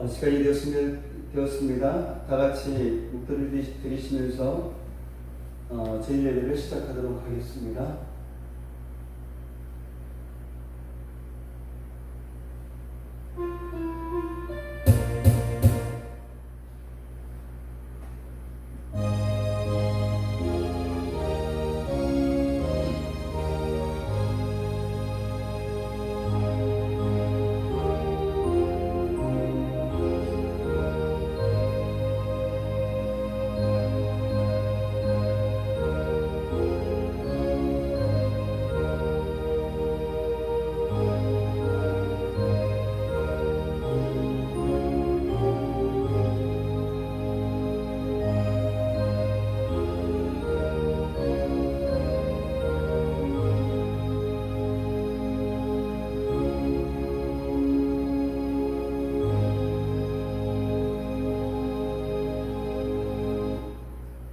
시간이 되었습니다. 다 같이 목도를 드리시면서 저희 예배를 시작하도록 하겠습니다.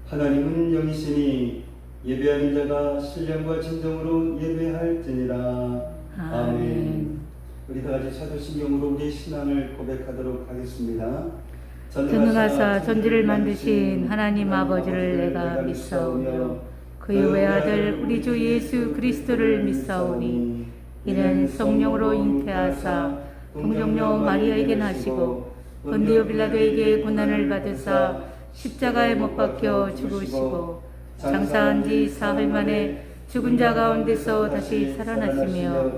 하나님은 영이시니 예배하는 자가 신령과 진정으로 예배할지니라. 아멘. 우리 다 같이 사도신경으로 우리 신앙을 고백하도록 하겠습니다. 전능하사 전지를 만드신 하나님 아버지를 내가 믿사오며 그의 외아들 우리 주 예수 그리스도를 믿사오니 이는 성령으로 잉태하사 동정녀 마리아에게 나시고 본디오 빌라도에게 고난을 받으사 십자가에 못 박혀 죽으시고 장사한 지 사흘 만에 죽은 자 가운데서 다시 살아나시며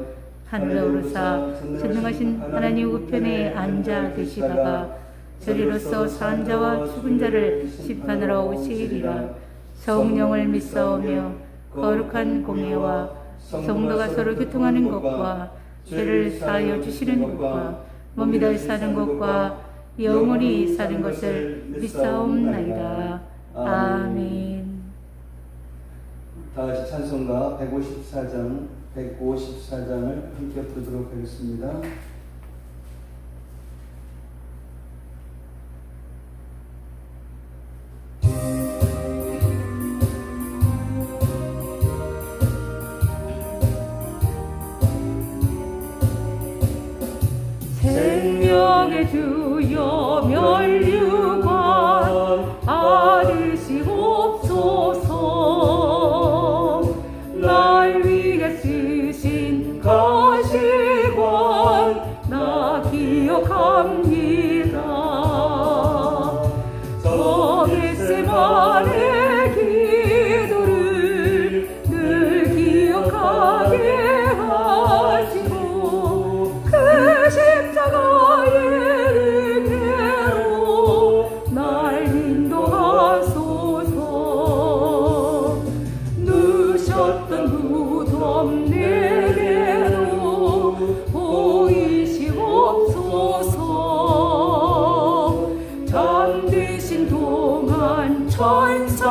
하늘에 오르사 전능하신 하나님 우편에 앉아 계시다가 저리로서 산 자와 죽은 자를 심판하러 오시리라. 성령을 믿사오며 거룩한 공예와 성도가 서로 교통하는 것과 죄를 사하여 주시는 것과 몸이 사는 것과 영원히 사는 것을 믿사옵나이다. 아멘. 다 같이 찬송가 154장을 함께 부르도록 하겠습니다. 생명의 주여 면류관 받으시옵소서. 날 위해 쓰신 가시관 나 기억합니다. 저 겟세마네 기도를 늘 기억하게 하시고 그 십자가의 은혜로 날 인도하소서. 누셨던 무덤 내게로 보이시옵소서. 잠드신 동안 천사가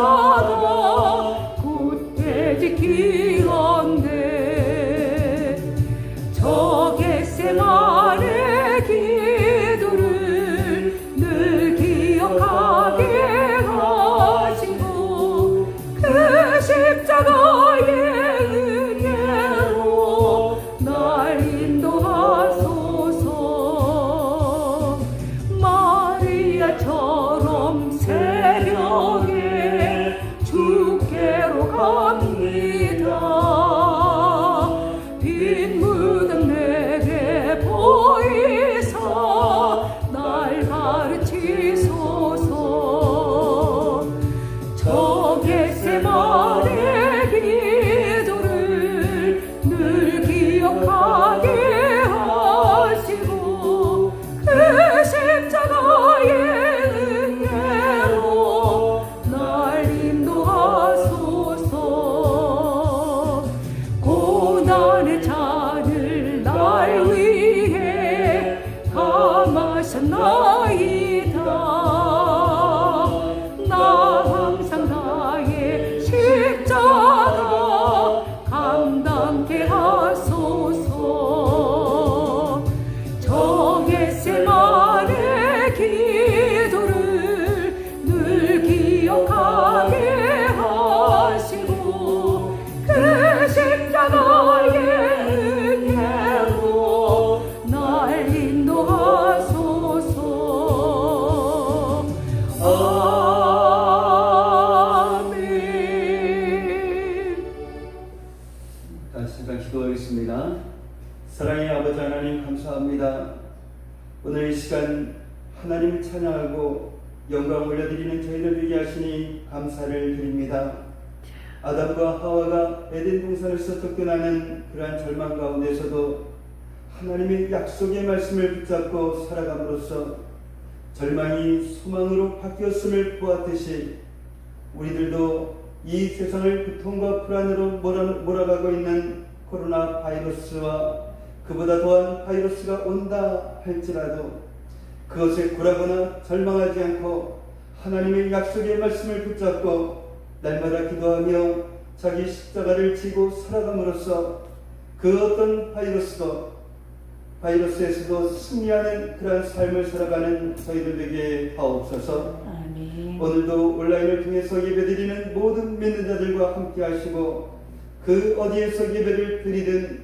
굳게 지키건대 저 겟세마네 기도를 늘 기억하게 하시고 그 십자가의 은혜로 다시 잠깐 기도하겠습니다. 사랑의 아버지 하나님 감사합니다. 오늘 이 시간 하나님을 찬양하고 영광 올려드리는 저희를 되게 하시니 감사를 드립니다. 아담과 하와가 에덴 동산에서 쫓겨나는 그러한 절망 가운데서도 하나님의 약속의 말씀을 붙잡고 살아감으로써 절망이 소망으로 바뀌었음을 보았듯이 우리들도 이 세상을 고통과 불안으로 몰아가고 있는 코로나 바이러스와 그보다 더한 바이러스가 온다 할지라도 그것에 굴하거나 절망하지 않고 하나님의 약속의 말씀을 붙잡고 날마다 기도하며 자기 십자가를 지고 살아감으로써 그 어떤 바이러스에서도 승리하는 그러한 삶을 살아가는 저희들에게 하옵소서. 아멘. 오늘도 온라인을 통해서 예배드리는 모든 믿는 자들과 함께 하시고 그 어디에서 예배를 드리든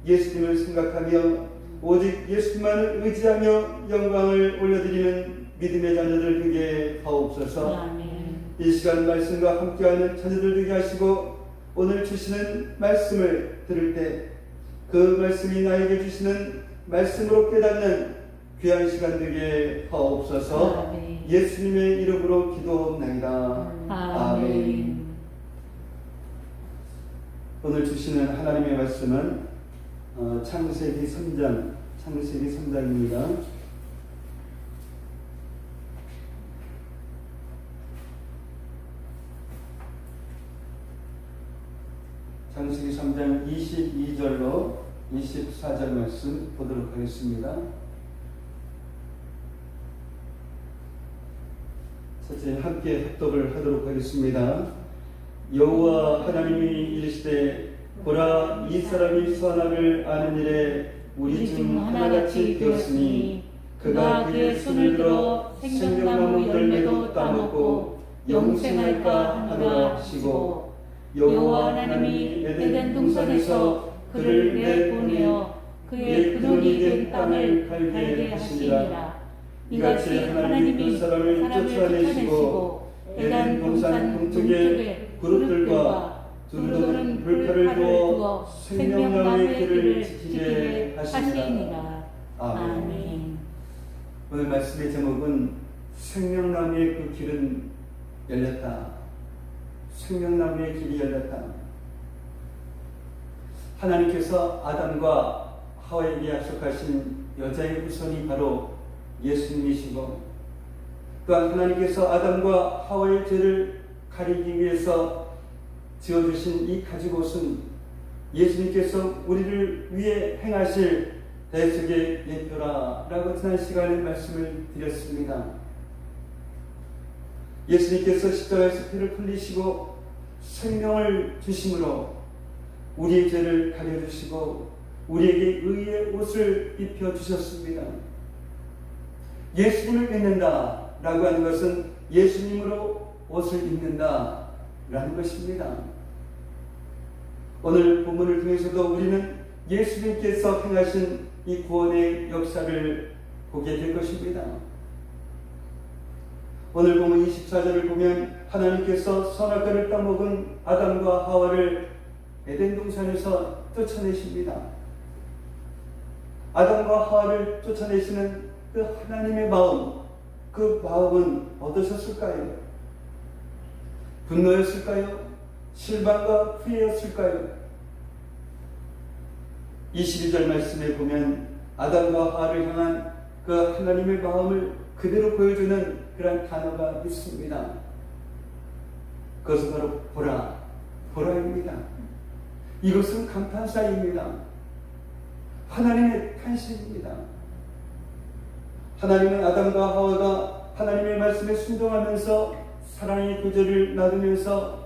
예수님을 생각하며 오직 예수님만을 의지하며 영광을 올려드리는 믿음의 자녀들 되게 하옵소서. 아멘. 이 시간 말씀과 함께하는 자녀들 되게 하시고 오늘 주시는 말씀을 들을 때 그 말씀이 나에게 주시는 말씀으로 깨닫는 귀한 시간 되게 하옵소서. 아멘. 예수님의 이름으로 기도옵나이다. 아멘. 오늘 주시는 하나님의 말씀은 창세기 3장입니다. 창세기 3장 22절로 24절 말씀 보도록 하겠습니다. 첫째 함께 합독을 하도록 하겠습니다. 여호와 하나님이 이르시되 보라 이 사람이 선악을 아는 일에 우리 중 하나같이 되었으니 그가 그의 손을 들어 생명나무 열매도 따먹고 영생할까 하노라 하시고 여호와 하나님이 에덴 동산에서 그를 내보내어 그의 근원이 된 땅을 갈게 하시니라. 이같이 하나님이 그 사람을 쫓아내시고 에덴 동산 동쪽에 그룹들과 두루두른 불칼을 두어 생명나무의 길을 지키게 하시니라. 아멘. 오늘 말씀의 제목은 생명나무의 그 길은 열렸다. 생명나무의 길이 열렸다. 하나님께서 아담과 하와에게 약속하신 여자의 후손이 바로 예수님이시고 또한 하나님께서 아담과 하와의 죄를 가리기 위해서 지어주신 이 가죽옷은 예수님께서 우리를 위해 행하실 대속의 예표라라고 지난 시간에 말씀을 드렸습니다. 예수님께서 십자가에서 피를 흘리시고 생명을 주심으로 우리의 죄를 가려주시고 우리에게 의의 옷을 입혀주셨습니다. 예수님을 믿는다 라고 하는 것은 예수님으로 옷을 입는다 라는 것입니다. 오늘 본문을 통해서도 우리는 예수님께서 행하신 이 구원의 역사를 보게 될 것입니다. 오늘 본문 24절을 보면 하나님께서 선악과를 따먹은 아담과 하와를 에덴 동산에서 쫓아내십니다. 아담과 하와를 쫓아내시는 그 하나님의 마음, 그 마음은 어떠셨을까요? 분노였을까요? 실망과 후회였을까요? 22절 말씀에 보면 아담과 하와를 향한 그 하나님의 마음을 그대로 보여주는 그런 단어가 있습니다. 그것은 바로 보라입니다. 이것은 감탄사입니다. 하나님의 탄식입니다. 하나님은 아담과 하와가 하나님의 말씀에 순종하면서 사랑의 교제를 나누면서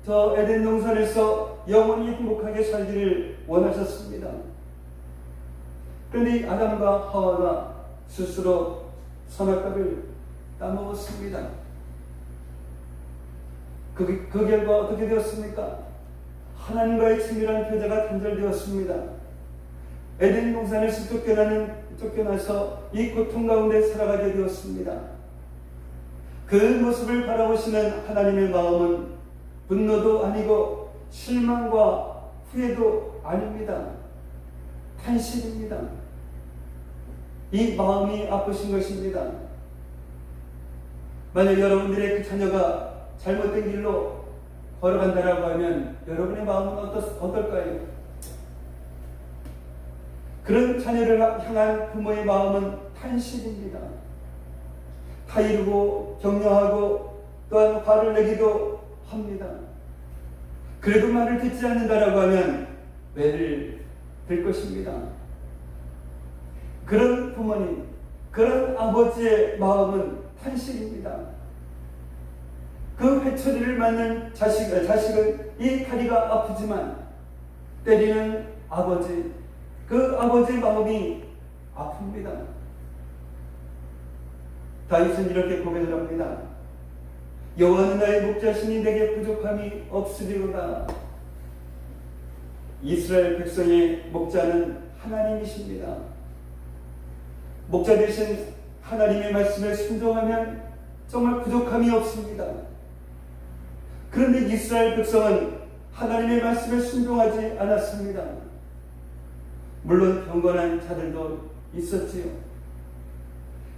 저 에덴 동산에서 영원히 행복하게 살기를 원하셨습니다. 그런데 아담과 하와가 스스로 선악과를 따먹었습니다. 그 결과 어떻게 되었습니까? 하나님과의 친밀한 교제가 단절되었습니다. 에덴 동산에서 쫓겨나서 이 고통 가운데 살아가게 되었습니다. 그 모습을 바라보시는 하나님의 마음은 분노도 아니고 실망과 후회도 아닙니다. 탄식입니다. 이 마음이 아프신 것입니다. 만약 여러분들의 그 자녀가 잘못된 길로 걸어간다라고 하면 여러분의 마음은 어떨까요? 그런 자녀를 향한 부모의 마음은 탄식입니다. 타이르고 격려하고 또한 화를 내기도 합니다. 그래도 말을 듣지 않는다라고 하면 매를 들 것입니다. 그런 부모님, 그런 아버지의 마음은 탄식입니다. 그 회초리를 맞는 자식은 이 다리가 아프지만 때리는 아버지, 그 아버지의 마음이 아픕니다. 다윗은 이렇게 고백을 합니다. 여호와는 나의 목자시니 내게 부족함이 없으리로다. 이스라엘 백성의 목자는 하나님이십니다. 목자 대신 하나님의 말씀에 순종하면 정말 부족함이 없습니다. 그런데 이스라엘 백성은 하나님의 말씀에 순종하지 않았습니다. 물론 경건한 자들도 있었지요.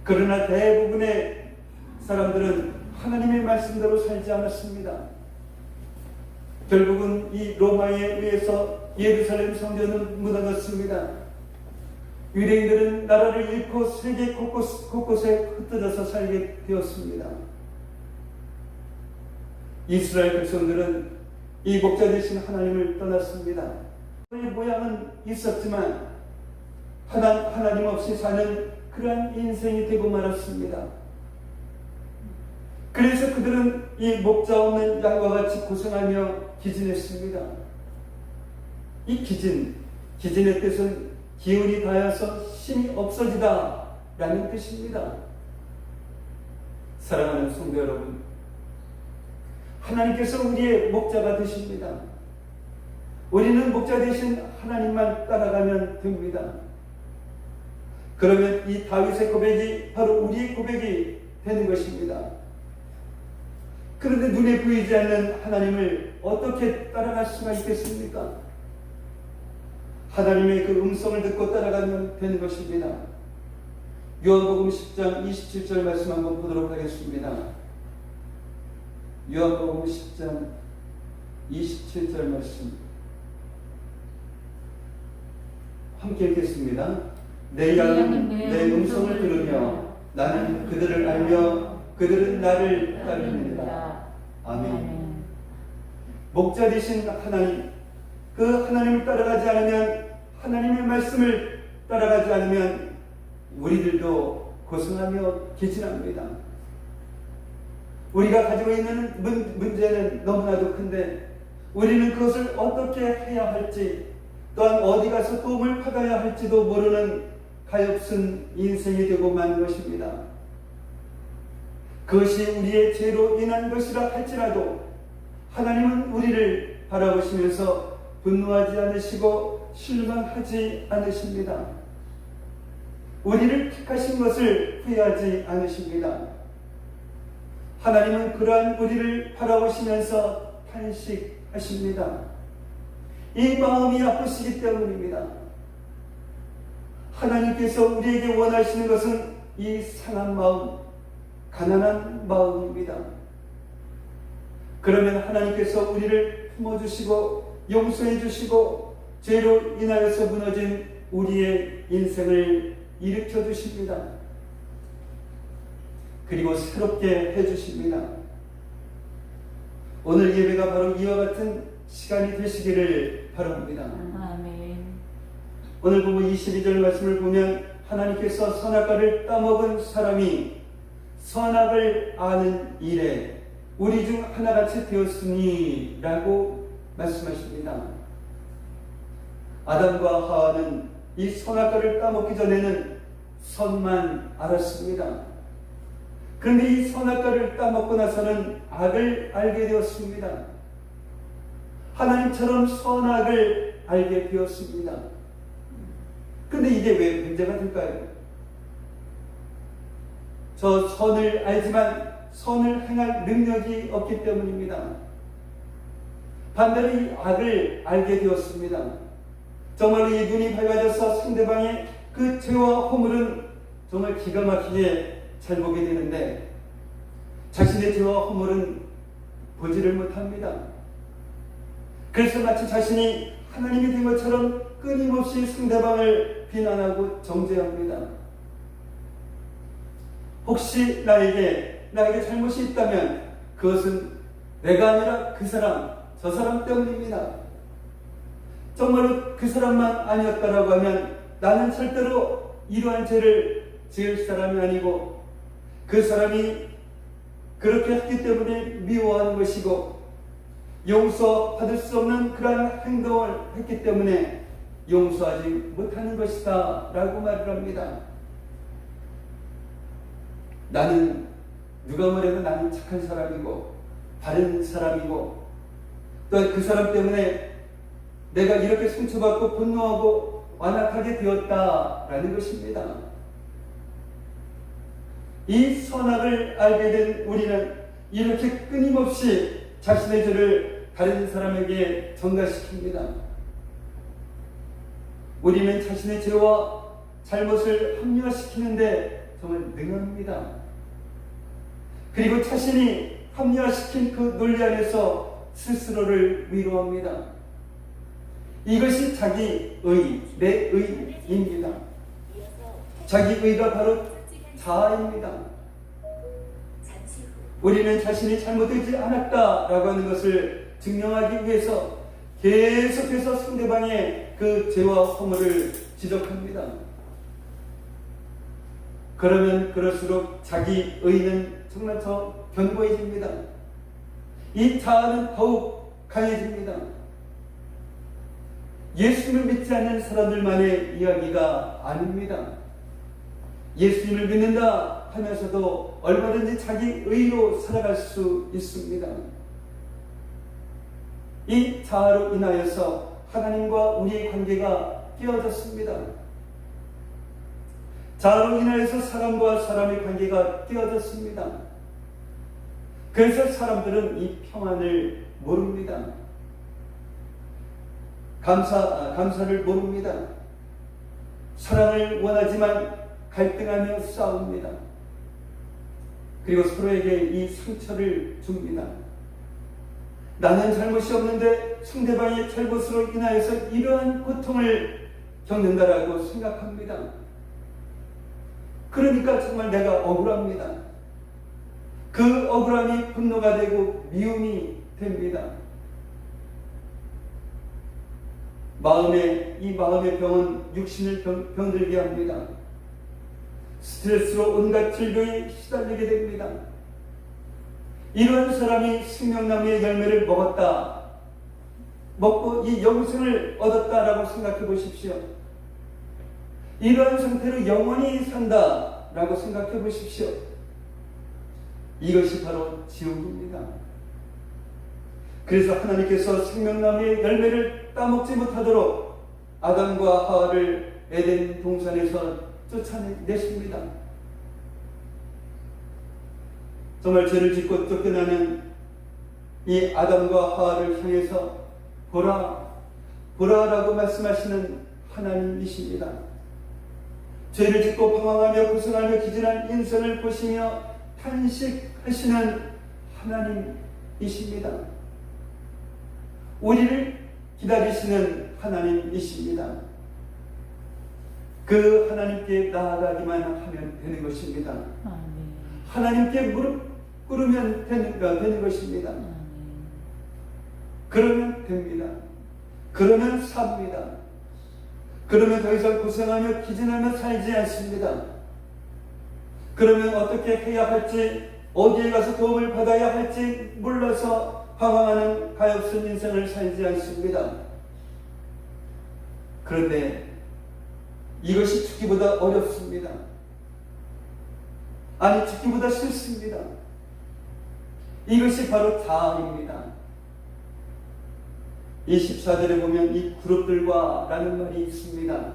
그러나 대부분의 사람들은 하나님의 말씀대로 살지 않았습니다. 결국은 이 로마에 의해서 예루살렘 성전은 무너졌습니다. 유대인들은 나라를 잃고 세계 곳곳에 흩어져서 살게 되었습니다. 이스라엘 백성들은 이 목자 되신 하나님을 떠났습니다. 그의 모양은 있었지만 하나님 없이 사는 그러한 인생이 되고 말았습니다. 그래서 그들은 이 목자 없는 양과 같이 고생하며 기진했습니다. 이 기진의 뜻은 기운이 닿아서 힘이 없어지다 라는 뜻입니다. 사랑하는 성도 여러분, 하나님께서 우리의 목자가 되십니다. 우리는 목자 되신 하나님만 따라가면 됩니다. 그러면 이 다윗의 고백이 바로 우리의 고백이 되는 것입니다. 그런데 눈에 보이지 않는 하나님을 어떻게 따라갈 수가 있겠습니까? 하나님의 그 음성을 듣고 따라가면 되는 것입니다. 요한복음 10장 27절 말씀 한번 보도록 하겠습니다. 요한복음 10장 27절 말씀 함께 읽겠습니다. 내 양은 내 음성을 들으며 나는 그들을 알며 그들은 나를 따릅니다. 아멘. 목자 되신 하나님, 그 하나님을 따라가지 않으면, 하나님의 말씀을 따라가지 않으면 우리들도 고생하며 기진합니다. 우리가 가지고 있는 문제는 너무나도 큰데 우리는 그것을 어떻게 해야 할지, 또한 어디 가서 도움을 받아야 할지도 모르는 가엾은 인생이 되고 만 것입니다. 그것이 우리의 죄로 인한 것이라 할지라도 하나님은 우리를 바라보시면서 분노하지 않으시고 실망하지 않으십니다. 우리를 택하신 것을 후회하지 않으십니다. 하나님은 그러한 우리를 바라보시면서 탄식하십니다. 이 마음이 아프시기 때문입니다. 하나님께서 우리에게 원하시는 것은 이 상한 마음, 가난한 마음입니다. 그러면 하나님께서 우리를 품어주시고 용서해 주시고 죄로 인하여서 무너진 우리의 인생을 일으켜 주십니다. 그리고 새롭게 해 주십니다. 오늘 예배가 바로 이와 같은 시간이 되시기를 바랍니다. 아멘. 오늘 보면 22절 말씀을 보면 하나님께서 선악과를 따먹은 사람이 선악을 아는 일에 우리 중 하나같이 되었으니 라고 말씀하십니다. 아담과 하와는 이 선악과를 따먹기 전에는 선만 알았습니다. 그런데 이 선악과를 따먹고 나서는 악을 알게 되었습니다. 하나님처럼 선악을 알게 되었습니다. 그런데 이게 왜 문제가 될까요? 저 선을 알지만 선을 행할 능력이 없기 때문입니다. 반대로 이 악을 알게 되었습니다. 정말로 이 눈이 밝아져서 상대방의 그 죄와 허물은 정말 기가 막히게 잘 보게 되는데 자신의 죄와 허물은 보지를 못합니다. 그래서 마치 자신이 하나님이 된 것처럼 끊임없이 상대방을 비난하고 정죄합니다. 혹시 나에게 잘못이 있다면 그것은 내가 아니라 그 사람, 저 사람 때문입니다. 정말로 그 사람만 아니었다라고 하면 나는 절대로 이러한 죄를 지을 사람이 아니고 그 사람이 그렇게 했기 때문에 미워하는 것이고 용서받을 수 없는 그러한 행동을 했기 때문에 용서하지 못하는 것이다 라고 말을 합니다. 나는 누가 뭐래도 나는 착한 사람이고 바른 사람이고 또 그 사람 때문에 내가 이렇게 상처받고 분노하고 완악하게 되었다라는 것입니다. 이 선악을 알게 된 우리는 이렇게 끊임없이 자신의 죄를 다른 사람에게 전가시킵니다. 우리는 자신의 죄와 잘못을 합리화시키는데 정말 능합니다. 그리고 자신이 합리화시킨 그 논리 안에서 스스로를 위로합니다. 이것이 자기의, 내 의입니다. 자기의가 바로 자아입니다. 우리는 자신이 잘못되지 않았다라고 하는 것을 증명하기 위해서 계속해서 상대방의 그 죄와 허물을 지적합니다. 그러면 그럴수록 자기의는 정말 더 견고해집니다. 이 자아는 더욱 강해집니다. 예수님을 믿지 않는 사람들만의 이야기가 아닙니다. 예수님을 믿는다 하면서도 얼마든지 자기 의로 살아갈 수 있습니다. 이 자아로 인하여서 하나님과 우리의 관계가 깨어졌습니다. 자아로 인하여서 사람과 사람의 관계가 깨어졌습니다. 그래서 사람들은 이 평안을 모릅니다. 감사를 모릅니다. 사랑을 원하지만 갈등하며 싸웁니다. 그리고 서로에게 이 상처를 줍니다. 나는 잘못이 없는데 상대방의 잘못으로 인하여서 이러한 고통을 겪는다라고 생각합니다. 그러니까 정말 내가 억울합니다. 그 억울함이 분노가 되고 미움이 됩니다. 이 마음의 병은 육신을 병들게 합니다. 스트레스로 온갖 질병에 시달리게 됩니다. 이러한 사람이 생명나무의 열매를 먹고 이 영생을 얻었다라고 생각해 보십시오. 이러한 상태로 영원히 산다라고 생각해 보십시오. 이것이 바로 지옥입니다. 그래서 하나님께서 생명나무의 열매를 따먹지 못하도록 아담과 하와를 에덴 동산에서 쫓아내십니다. 정말 죄를 짓고 쫓겨나는 이 아담과 하와를 향해서 보라라고 말씀하시는 하나님이십니다. 죄를 짓고 방황하며 고생하며 기진한 인생을 보시며 탄식하시는 하나님이십니다. 우리를 기다리시는 하나님이십니다. 그 하나님께 나아가기만 하면 되는 것입니다. 하나님께 무릎 꿇으면 되는 것입니다. 그러면 됩니다. 그러면 삽니다. 그러면 더 이상 고생하며 기진하며 살지 않습니다. 그러면 어떻게 해야 할지, 어디에 가서 도움을 받아야 할지 몰라서 방황하는 가엾은 인생을 살지 않습니다. 그런데 이것이 죽기보다 어렵습니다. 아니, 죽기보다 싫습니다. 이것이 바로 자아입니다. 24절에 보면 이 그룹들과 라는 말이 있습니다.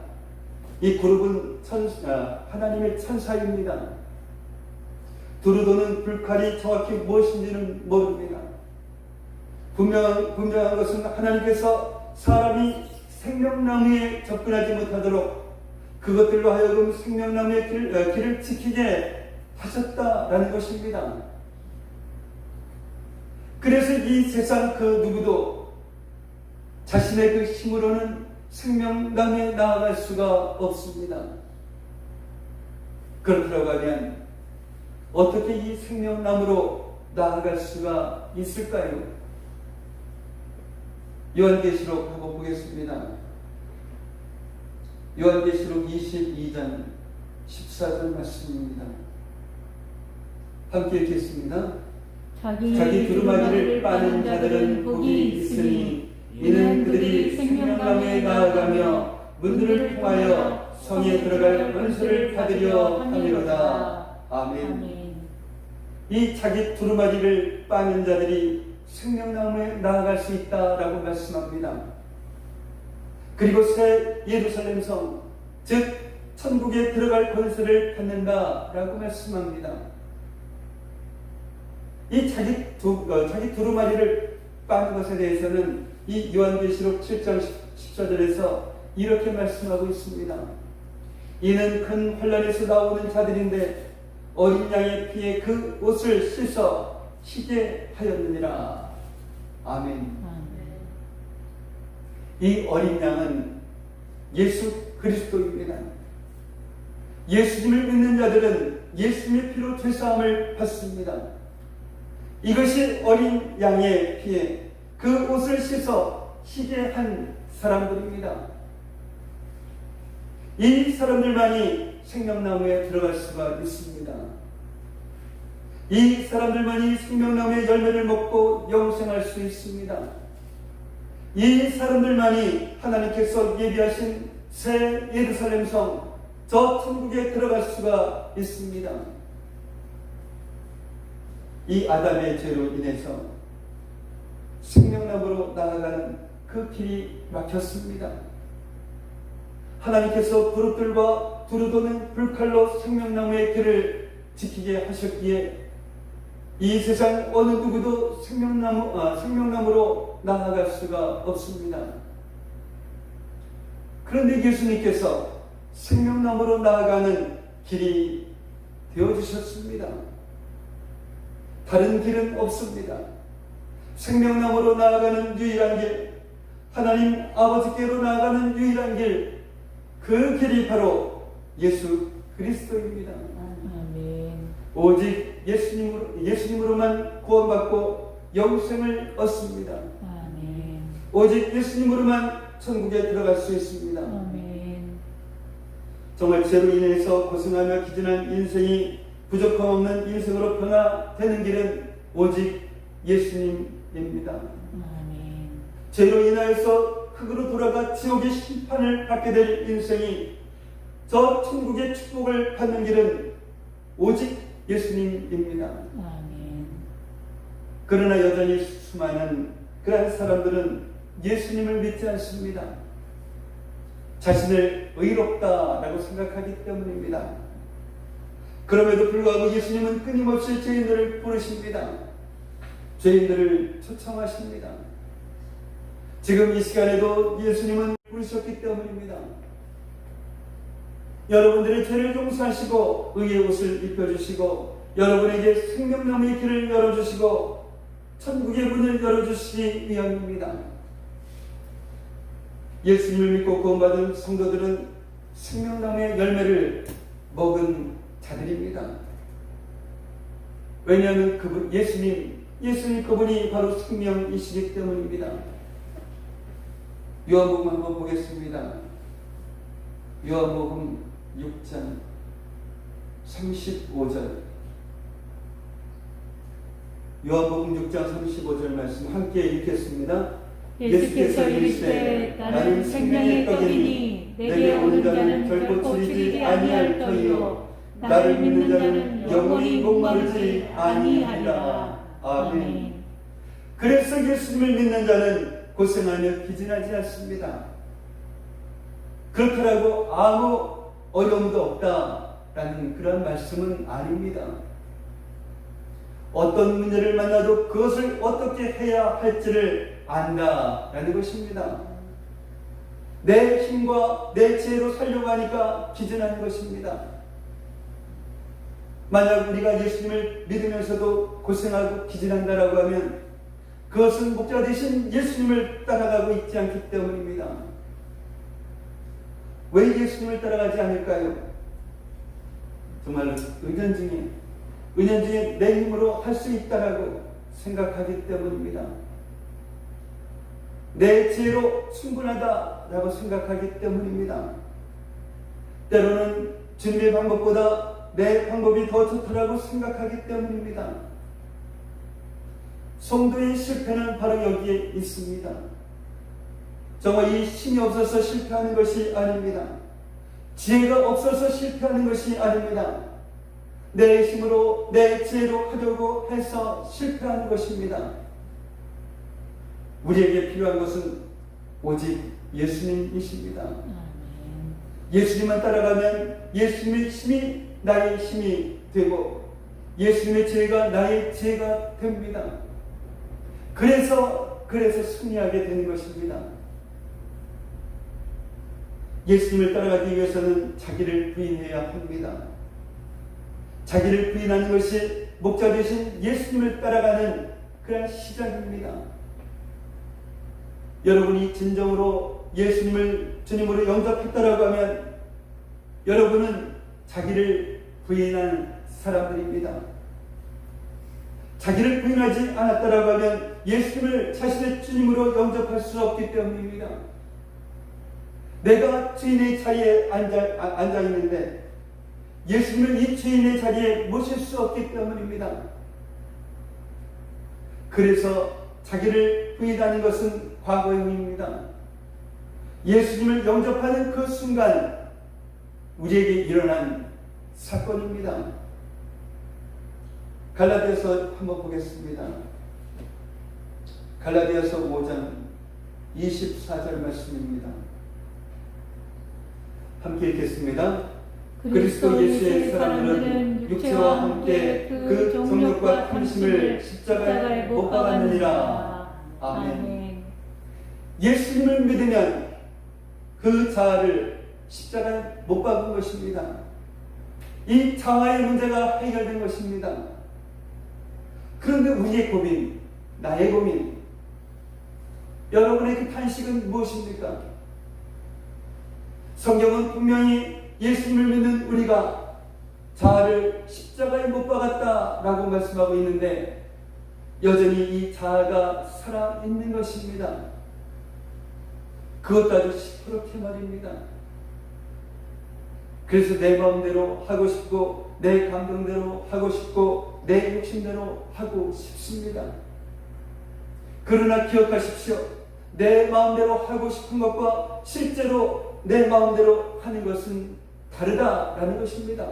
이 그룹은 하나님의 천사입니다. 두루 도는 불칼이 정확히 무엇인지는 모릅니다. 분명한 것은 하나님께서 사람이 생명나무에 접근하지 못하도록 그것들로 하여금 생명나무의 길을 지키게 하셨다라는 것입니다. 그래서 이 세상 그 누구도 자신의 그 힘으로는 생명나무에 나아갈 수가 없습니다. 그렇다고 하면 어떻게 이 생명나무로 나아갈 수가 있을까요? 요한계시록 한번 보겠습니다. 요한계시록 22장 14절 말씀입니다. 함께 읽겠습니다. 자기 두루마기를 빠는 자들은 복이 있으니 이는 그들이 생명나무에 나아가며 문들을 통하여 성에 들어갈 권세를 받으려 함이로다. 아멘. 이 자기 두루마기를 빠는 자들이 생명나무에 나아갈 수 있다라고 말씀합니다. 그리고 새 예루살렘 성, 즉 천국에 들어갈 권세를 받는다라고 말씀합니다. 이 자기 두루마리를 빠는 것에 대해서는 이 요한계시록 7장 14절에서 이렇게 말씀하고 있습니다. 이는 큰 환란에서 나오는 자들인데 어린 양의 피에 그 옷을 씻어 희게 하였느니라. 아멘. 이 어린 양은 예수 그리스도입니다. 예수님을 믿는 자들은 예수님의 피로 죄사함을 받습니다. 이것이 어린 양의 피에 그 옷을 씻어 희게 한 사람들입니다. 이 사람들만이 생명나무에 들어갈 수가 있습니다. 이 사람들만이 생명나무의 열매를 먹고 영생할 수 있습니다. 이 사람들만이 하나님께서 예비하신 새 예루살렘 성, 저 천국에 들어갈 수가 있습니다. 이 아담의 죄로 인해서 생명나무로 나아가는 그 길이 막혔습니다. 하나님께서 부르들과 두루도는 불칼로 생명나무의 길을 지키게 하셨기에 이 세상 어느 누구도 생명나무로 나아갈 수가 없습니다. 그런데 예수님께서 생명나무로 나아가는 길이 되어주셨습니다. 다른 길은 없습니다. 생명나무로 나아가는 유일한 길, 하나님 아버지께로 나아가는 유일한 길, 그 길이 바로 예수 그리스도입니다. 오직 예수님으로만 구원받고 영생을 얻습니다. 아멘. 오직 예수님으로만 천국에 들어갈 수 있습니다. 아멘. 정말 죄로 인해서 고생하며 기진한 인생이 부족함 없는 인생으로 변화되는 길은 오직 예수님입니다. 아멘. 죄로 인하여서 흙으로 돌아가 지옥의 심판을 받게 될 인생이 저 천국의 축복을 받는 길은 오직 예수님입니다. 아멘. 그러나 여전히 수많은 그러한 사람들은 예수님을 믿지 않습니다. 자신을 의롭다라고 생각하기 때문입니다. 그럼에도 불구하고 예수님은 끊임없이 죄인들을 부르십니다. 죄인들을 초청하십니다. 지금 이 시간에도 예수님은 부르셨기 때문입니다. 여러분들의 죄를 용서하시고 의의 옷을 입혀주시고 여러분에게 생명나무의 길을 열어주시고 천국의 문을 열어주시기 위함입니다. 예수님을 믿고 구원받은 성도들은 생명나무의 열매를 먹은 자들입니다. 왜냐하면 예수님 그분이 바로 생명이시기 때문입니다. 요한복음 한번 보겠습니다. 요한복음 6장 35절. 요한복음 6장 35절 말씀 함께 읽겠습니다. 예수께서 이르시되 나는 생명의 떡이니 내게 오는 자는 결코 줄이지 아니할 터이요 나를 믿는 자는 영원히 목마르지 아니하리라. 아멘. 그래서 예수님을 믿는 자는 고생하며 기진하지 않습니다. 그렇더라고 아무 어려움도 없다라는 그런 말씀은 아닙니다. 어떤 문제를 만나도 그것을 어떻게 해야 할지를 안다라는 것입니다. 내 힘과 내 지혜로 살려고 하니까 기준하는 것입니다. 만약 우리가 예수님을 믿으면서도 고생하고 기진한다라고 하면 그것은 목자 되신 예수님을 따라가고 있지 않기 때문입니다. 왜 예수님을 따라가지 않을까요? 정말로 은연중에 내 힘으로 할 수 있다라고 생각하기 때문입니다. 내 지혜로 충분하다라고 생각하기 때문입니다. 때로는 주님의 방법보다 내 방법이 더 좋다라고 생각하기 때문입니다. 성도의 실패는 바로 여기에 있습니다. 정말 이 힘이 없어서 실패하는 것이 아닙니다. 지혜가 없어서 실패하는 것이 아닙니다. 내 힘으로 내 지혜로 하려고 해서 실패하는 것입니다. 우리에게 필요한 것은 오직 예수님이십니다. 예수님만 따라가면 예수님의 힘이 나의 힘이 되고 예수님의 지혜가 나의 지혜가 됩니다. 그래서 승리하게 되는 것입니다. 예수님을 따라가기 위해서는 자기를 부인해야 합니다. 자기를 부인하는 것이 목자 되신 예수님을 따라가는 그런 시작입니다. 여러분이 진정으로 예수님을 주님으로 영접했다라고 하면 여러분은 자기를 부인한 사람들입니다. 자기를 부인하지 않았다라고 하면 예수님을 자신의 주님으로 영접할 수 없기 때문입니다. 내가 주인의 자리에 앉아 있는데 예수님을 이 주인의 자리에 모실 수 없기 때문입니다. 그래서 자기를 부인하는 것은 과거형입니다. 예수님을 영접하는 그 순간 우리에게 일어난 사건입니다. 갈라디아서 한번 보겠습니다. 갈라디아서 5장 24절 말씀입니다. 함께 읽겠습니다. 그리스도 예수의 사람들은 육체와 함께 그 정욕과 탐심을 십자가에 못 박았느니라. 아멘. 예수님을 믿으면 그 자아를 십자가에 못 박은 것입니다. 이 자아의 문제가 해결된 것입니다. 그런데 우리의 고민, 나의 고민, 여러분의 그 탄식은 무엇입니까? 성경은 분명히 예수님을 믿는 우리가 자아를 십자가에 못 박았다라고 말씀하고 있는데 여전히 이 자아가 살아있는 것입니다. 그것도 아주 시퍼렇게 말입니다. 그래서 내 마음대로 하고 싶고 내 감정대로 하고 싶고 내 욕심대로 하고 싶습니다. 그러나 기억하십시오. 내 마음대로 하고 싶은 것과 실제로 내 마음대로 하는 것은 다르다라는 것입니다.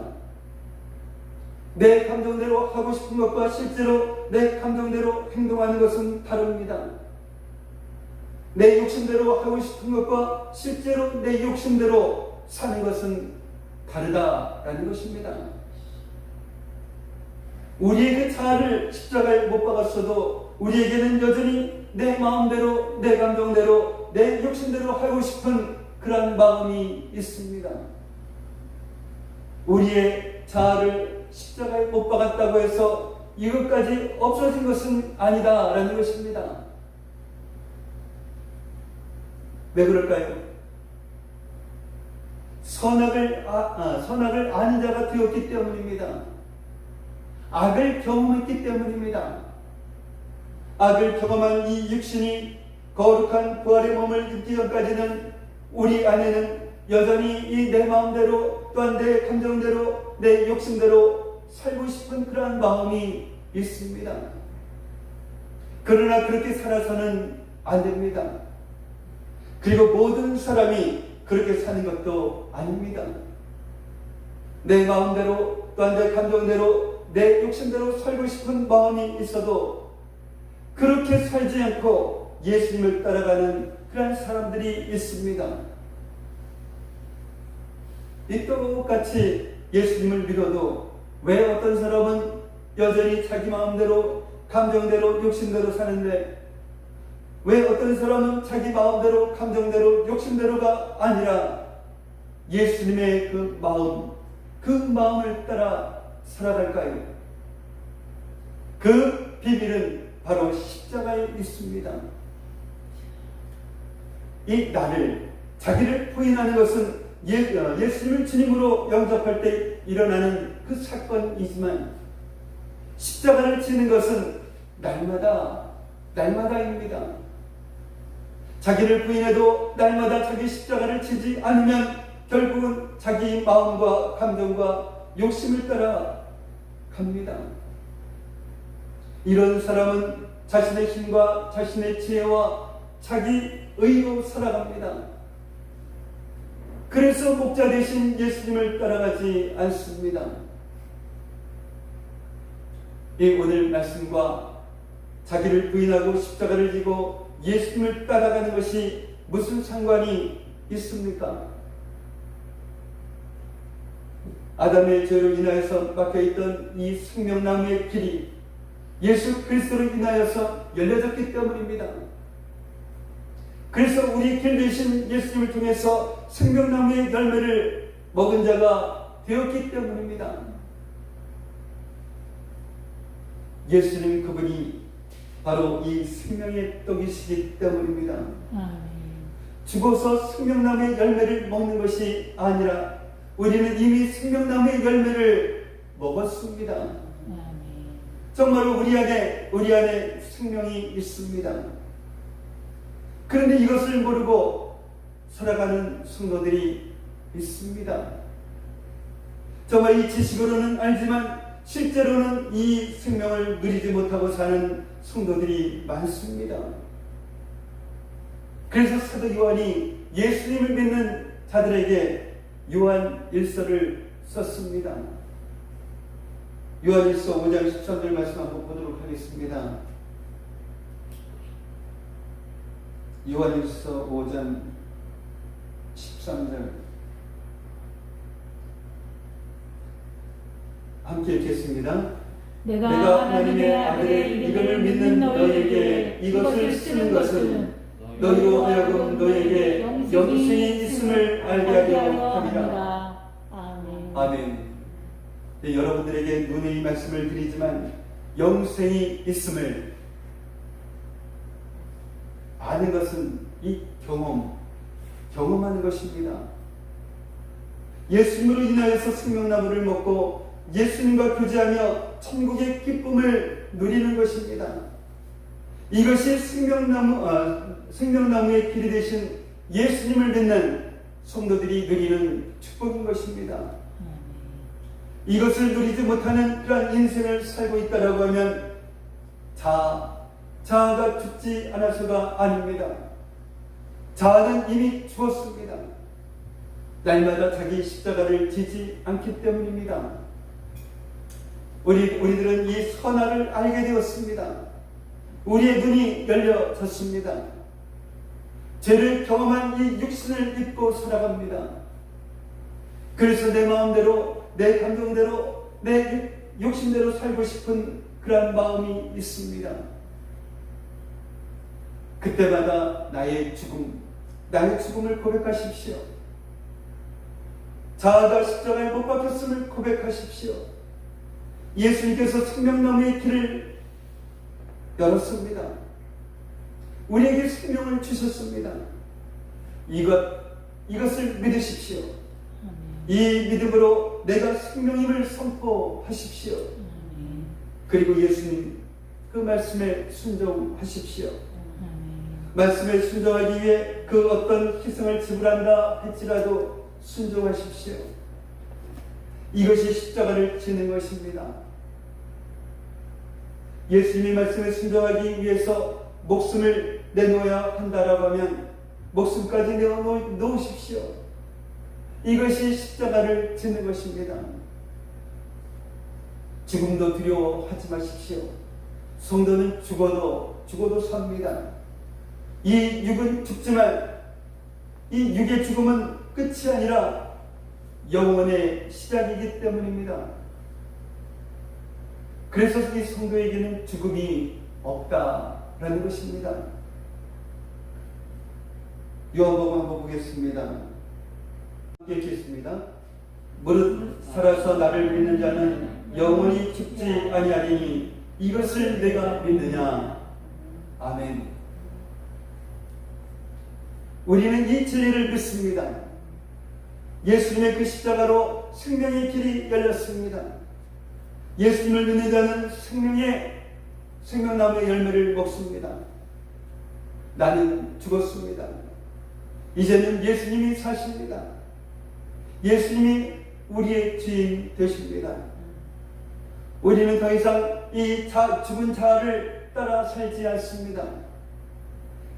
내 감정대로 하고 싶은 것과 실제로 내 감정대로 행동하는 것은 다릅니다. 내 욕심대로 하고 싶은 것과 실제로 내 욕심대로 사는 것은 다르다라는 것입니다. 우리의 그 자아를 십자가에 못 박았어도 우리에게는 여전히 내 마음대로 내 감정대로 내 욕심대로 하고 싶은 그런 마음이 있습니다. 우리의 자아를 십자가에 못 박았다고 해서 이것까지 없어진 것은 아니다라는 것입니다. 왜 그럴까요? 선악을 아는 자가 되었기 때문입니다. 악을 경험했기 때문입니다. 악을 경험한 이 육신이 거룩한 부활의 몸을 입기 전까지는 우리 안에는 여전히 이 내 마음대로 또한 내 감정대로 내 욕심대로 살고 싶은 그러한 마음이 있습니다. 그러나 그렇게 살아서는 안 됩니다. 그리고 모든 사람이 그렇게 사는 것도 아닙니다. 내 마음대로 또한 내 감정대로 내 욕심대로 살고 싶은 마음이 있어도 그렇게 살지 않고 예수님을 따라가는 그런 사람들이 있습니다. 이 똑같이 예수님을 믿어도 왜 어떤 사람은 여전히 자기 마음대로, 감정대로, 욕심대로 사는데, 왜 어떤 사람은 자기 마음대로, 감정대로, 욕심대로가 아니라 예수님의 그 마음을 따라 살아갈까요? 그 비밀은 바로 십자가에 있습니다. 이 자기를 부인하는 것은 예수님을 주님으로 영접할 때 일어나는 그 사건이지만, 십자가를 지는 것은 날마다입니다. 자기를 부인해도 날마다 자기 십자가를 지지 않으면 결국은 자기 마음과 감정과 욕심을 따라 갑니다. 이런 사람은 자신의 힘과 자신의 지혜와 자기 의로 살아갑니다. 그래서 목자 대신 예수님을 따라가지 않습니다. 이 오늘 말씀과 자기를 부인하고 십자가를 지고 예수님을 따라가는 것이 무슨 상관이 있습니까? 아담의 죄로 인하여서 막혀있던 이 생명나무의 길이 예수 그리스도로 인하여서 열려졌기 때문입니다. 그래서 우리 길 되신 예수님을 통해서 생명나무의 열매를 먹은 자가 되었기 때문입니다. 예수님 그분이 바로 이 생명의 떡이시기 때문입니다. 죽어서 생명나무의 열매를 먹는 것이 아니라 우리는 이미 생명나무의 열매를 먹었습니다. 정말로 우리 안에 생명이 있습니다. 그런데 이것을 모르고 살아가는 성도들이 있습니다. 정말 이 지식으로는 알지만 실제로는 이 생명을 누리지 못하고 사는 성도들이 많습니다. 그래서 사도 요한이 예수님을 믿는 자들에게 요한 1서를 썼습니다. 요한 1서 5장 13절 말씀 한번 보도록 하겠습니다. 요한 1서 5장 13절 함께 읽겠습니다. 내가 하나님의 아들의 이름을 믿는 너희에게 이것을 쓰는 것은 너희로 하여금 너희에게 영생이 있음을 알게 하려 함이라. 아멘. 네, 여러분들에게 눈의 이 말씀을 드리지만 영생이 있음을 아는 것은 이 경험하는 것입니다. 예수님으로 인하여서 생명나무를 먹고 예수님과 교제하며 천국의 기쁨을 누리는 것입니다. 이것이 생명나무의 길이 되신 예수님을 믿는 성도들이 누리는 축복인 것입니다. 이것을 누리지 못하는 그러한 인생을 살고 있다라고 하면 자아가 죽지 않아서가 아닙니다. 자아는 이미 죽었습니다. 날마다 자기 십자가를 지지 않기 때문입니다. 우리들은 이 선악을 알게 되었습니다. 우리의 눈이 열려졌습니다. 죄를 경험한 이 육신을 입고 살아갑니다. 그래서 내 마음대로, 내 감정대로, 내 욕심대로 살고 싶은 그런 마음이 있습니다. 그때마다 나의 죽음을 고백하십시오. 자아가 십자가에 못 박혔음을 고백하십시오. 예수님께서 생명나무의 길을 열었습니다. 우리에게 생명을 주셨습니다. 이것을 믿으십시오. 이 믿음으로 내가 생명임을 선포하십시오. 그리고 예수님 그 말씀에 순종하십시오. 말씀에 순종하기 위해 그 어떤 희생을 지불한다 할지라도 순종하십시오. 이것이 십자가를 지는 것입니다. 예수님의 말씀에 순종하기 위해서 목숨을 내놓아야 한다라고 하면 목숨까지 내어놓으십시오. 이것이 십자가를 지는 것입니다. 죽음도 두려워하지 마십시오. 성도는 죽어도 삽니다. 이 육은 죽지만 이 육의 죽음은 끝이 아니라 영원의 시작이기 때문입니다. 그래서 이 성도에게는 죽음이 없다라는 것입니다. 요한복음 한번 보겠습니다. 함께 읽겠습니다. 무릇 살아서 나를 믿는 자는 영원히 죽지 아니하리니 이것을 내가 믿느냐. 아멘. 우리는 이 진리를 믿습니다. 예수님의 그 십자가로 생명의 길이 열렸습니다. 예수님을 믿는 자는 생명나무의 열매를 먹습니다. 나는 죽었습니다. 이제는 예수님이 사십니다. 예수님이 우리의 주인 되십니다. 우리는 더 이상 이 죽은 자아를 따라 살지 않습니다.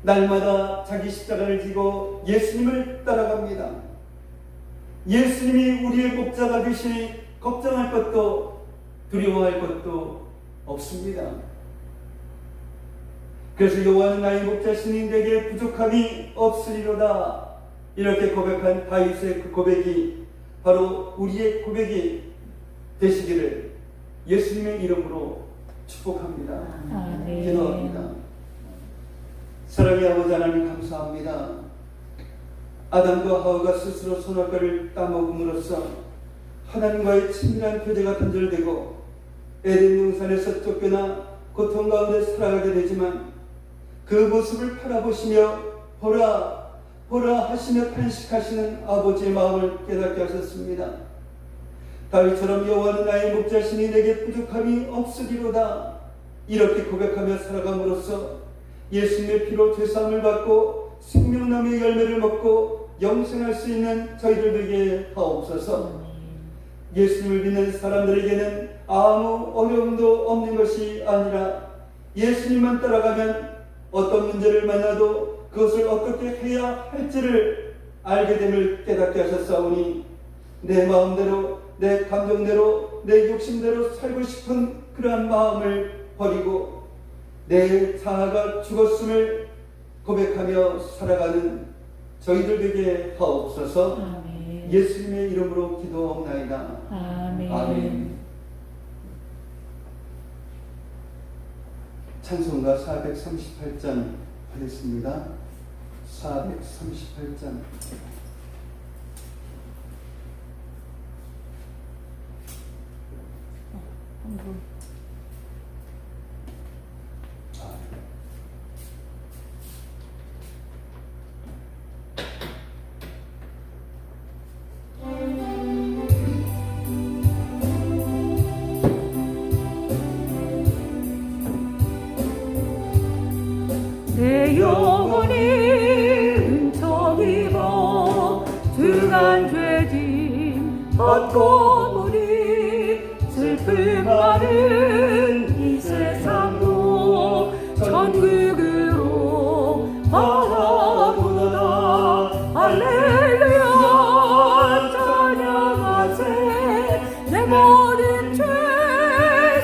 날마다 자기 십자가를 지고 예수님을 따라갑니다. 예수님이 우리의 목자가 되시니 걱정할 것도 두려워할 것도 없습니다. 그래서 여호와는 나의 목자시니 내게 부족함이 없으리로다. 이렇게 고백한 다윗의 그 고백이 바로 우리의 고백이 되시기를 예수님의 이름으로 축복합니다. 기도합니다. 사랑의 아버지 하나님 감사합니다. 아담과 하와가 스스로 선악과를 따먹음으로써 하나님과의 친밀한 교제가 단절되고 에덴 동산에서 쫓겨나 고통 가운데 살아가게 되지만 그 모습을 바라보시며 보라 보라 하시며 탄식하시는 아버지의 마음을 깨닫게 하셨습니다. 다윗처럼 여호와는 나의 목자시니 내게 부족함이 없으리로다. 이렇게 고백하며 살아감으로써 예수님의 피로 죄사함을 받고 생명나무의 열매를 먹고 영생할 수 있는 저희들 되게 하옵소서. 예수님을 믿는 사람들에게는 아무 어려움도 없는 것이 아니라 예수님만 따라가면 어떤 문제를 만나도 그것을 어떻게 해야 할지를 알게 됨을 깨닫게 하셨사오니 내 마음대로 내 감정대로 내 욕심대로 살고 싶은 그러한 마음을 버리고 내 자아가 죽었음을 고백하며 살아가는 저희들 되게 하옵소서. 아멘. 예수님의 이름으로 기도하옵나이다. 아멘. 아멘. 찬송가 438장 하겠습니다. 438장. 내 영혼이 은총입어 주간 죄짐 얻고 무리 슬픔 많은 이 세상도 천국으로 바라보다. 할렐루야 찬양하세. 내 모든 죄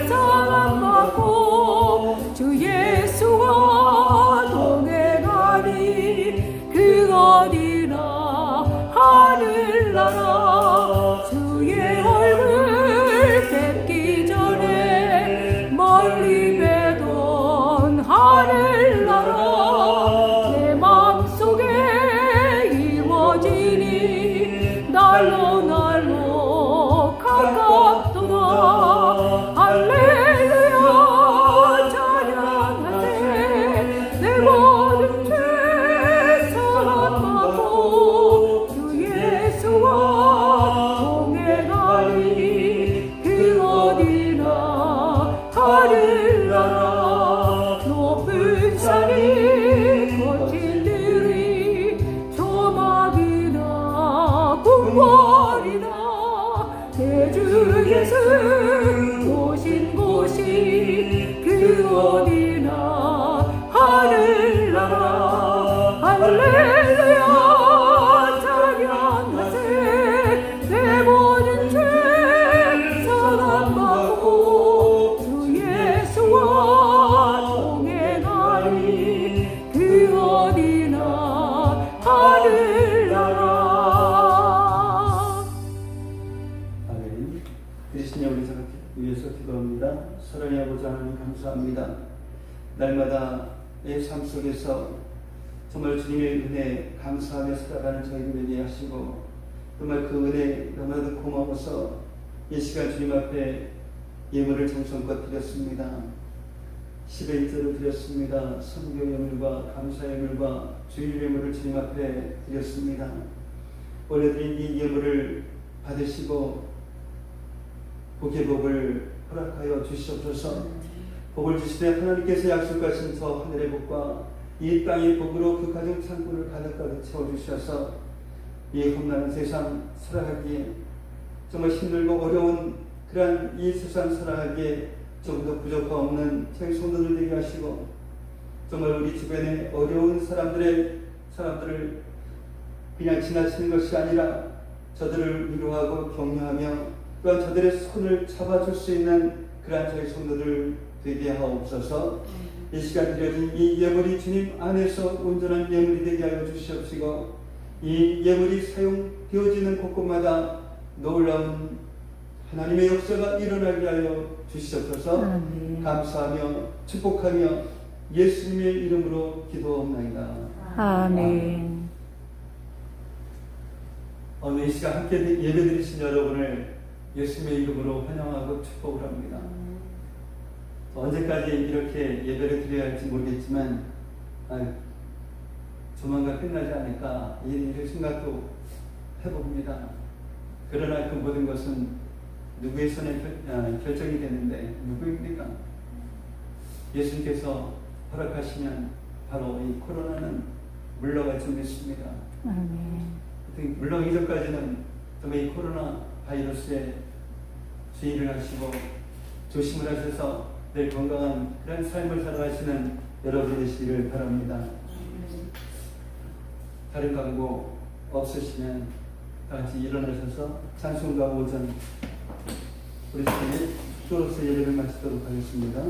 사함 받고 주 예수와 동행하니 그 어디나 하늘나라. 주의 얼굴 뵙기 전에 멀리 뵈던 하늘나라. 내 마음속에 이루어지니 날로 날로 가깝도다. 할렐루야 찬양하세. 내 모든 죄 사함받고 주 예수와 동행하니 그 어디나 하늘나라. 높은 산이 거친 들이 조막이나 궁궐이나 대주 예수 오신 곳이 그 어디나 하늘나라. 할렐루야 찬양하세. 내 모든 죄 사함받고 주 예수와 동행하니 그 어디나 하늘나라. 아멘. 그리스도의 우리 위해서 기도합니다. 사랑의 아버지 하나님 감사합니다. 날마다의 삶 속에서 정말 주님의 은혜 감사하며 살아가는 저희를 되게 하시고 정말 그 은혜 너무나도 고마워서 이 시간 주님 앞에 예물을 정성껏 드렸습니다. 10의 1조를 드렸습니다. 선교 예물과 감사 예물과 주일 예물을 주님 앞에 드렸습니다. 원래 드린 이 예물을 받으시고 복의 복을 허락하여 주시옵소서. 복을 주시되 하나님께서 약속하신 저 하늘의 복과 이 땅의 복으로 그 가정 창고를 가득가득 채워주셔서 이 험난한 세상 살아가기에 정말 힘들고 어려운 그러한 이 세상 살아가기에 조금도 부족함 없는 저희 성도들 되게 하시고 정말 우리 주변에 어려운 사람들을 그냥 지나치는 것이 아니라 저들을 위로하고 격려하며 또한 저들의 손을 잡아줄 수 있는 그러한 저희 성도들 되게 하옵소서. 이 시간 드려진 이 예물이 주님 안에서 온전한 예물이 되게 하여 주시옵시고 이 예물이 사용되어지는 곳곳마다 놀라운 하나님의 역사가 일어나게 하여 주시옵소서. 감사하며 축복하며 예수님의 이름으로 기도하옵나이다. 아멘. 오늘 이 시간 함께 예배드리신 여러분을 예수님의 이름으로 환영하고 축복을 합니다. 언제까지 이렇게 예배를 드려야 할지 모르겠지만 조만간 끝나지 않을까 이런 생각도 해봅니다. 그러나 그 모든 것은 누구의 손에 결정이 되는데 누구입니까? 예수님께서 허락하시면 바로 이 코로나는 물러갈 줄 믿습니다. 물러가기 전까지는 정말 이 코로나 바이러스에 주의를 하시고 조심을 하셔서 늘 건강한 그런 삶을 살아가시는 여러분 되시기를 바랍니다. 다른 광고 없으시면 다 같이 일어나셔서 찬송가 오전 우리 주님 주로서 예배를 마치도록 하겠습니다.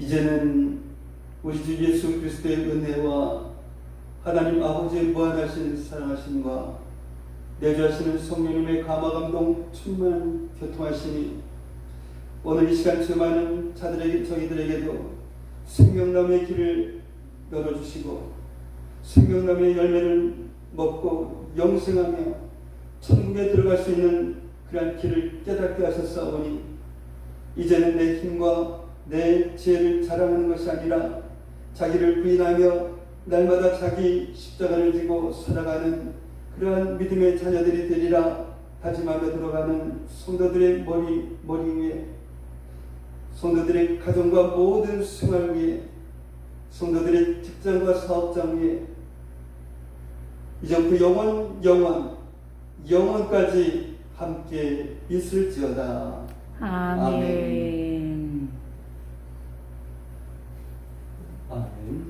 이제는 우리 주 예수 그리스도의 은혜와 하나님 아버지의 무한하신 사랑하심과 내주하시는 성령님의 감화감동 충만한 교통하심이 오늘 이 시간 수많은 자들에게 저희들에게도 생명나무의 길을 열어주시고 생명나무의 열매를 먹고 영생하며 천국에 들어갈 수 있는 그러한 길을 깨닫게 하셨사오니 이제는 내 힘과 내 지혜를 자랑하는 것이 아니라 자기를 부인하며 날마다 자기 십자가를 지고 살아가는 그러한 믿음의 자녀들이 되리라 다짐하며 들어가는 성도들의 머리 위에 성도들의 가정과 모든 생활 위에 성도들의 직장과 사업장 위에 이제부터 영원까지 함께 있을지어다. 아멘. 아멘.